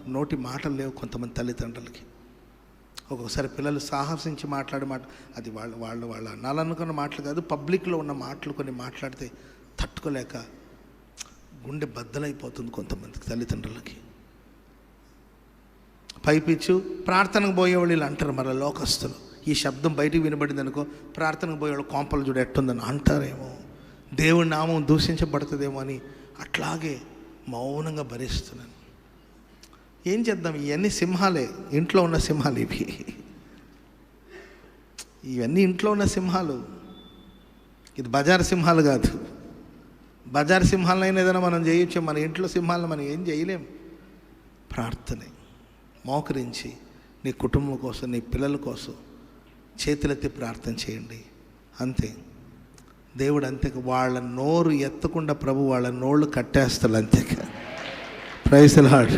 నోటి మాటలు లేవు కొంతమంది తల్లిదండ్రులకి. ఒక్కొక్కసారి పిల్లలు సాహసించి మాట్లాడే మాట, అది వాళ్ళు అనాలనుకున్న మాటలు కాదు, పబ్లిక్లో ఉన్న మాటలు కొన్ని మాట్లాడితే తట్టుకోలేక గుండె బద్దలైపోతుంది కొంతమందికి తల్లిదండ్రులకి. పైపిచ్చు ప్రార్థనకు పోయేవాళ్ళు ఇలా అంటారు, మళ్ళీ లోకస్తులు. ఈ శబ్దం బయటికి వినబడింది అనుకో, ప్రార్థనకు పోయేవాళ్ళు కోంపలు చూడ ఎట్టుందని అంటారేమో, దేవుడి నామం దూషించబడుతుందేమో అని అట్లాగే మౌనంగా భరిస్తున్నాను. ఏం చేద్దాం, ఇవన్నీ సింహాలే, ఇంట్లో ఉన్న సింహాలు ఇవన్నీ ఇంట్లో ఉన్న సింహాలు. ఇది బజార్ సింహాలు కాదు. బజార్ సింహాలైనా ఏదైనా మనం చేయొచ్చు, మన ఇంట్లో సింహాలను మనం ఏం చేయలేం. ప్రార్థనే మోకరించి నీ కుటుంబం కోసం, నీ పిల్లల కోసం చేతులెత్తి ప్రార్థన చేయండి. అంతే. దేవుడు అంతే, వాళ్ళ నోరు ఎత్తకుండా ప్రభు వాళ్ళ నోళ్ళు కట్టేస్తాడు. అంతే. Praise the lord.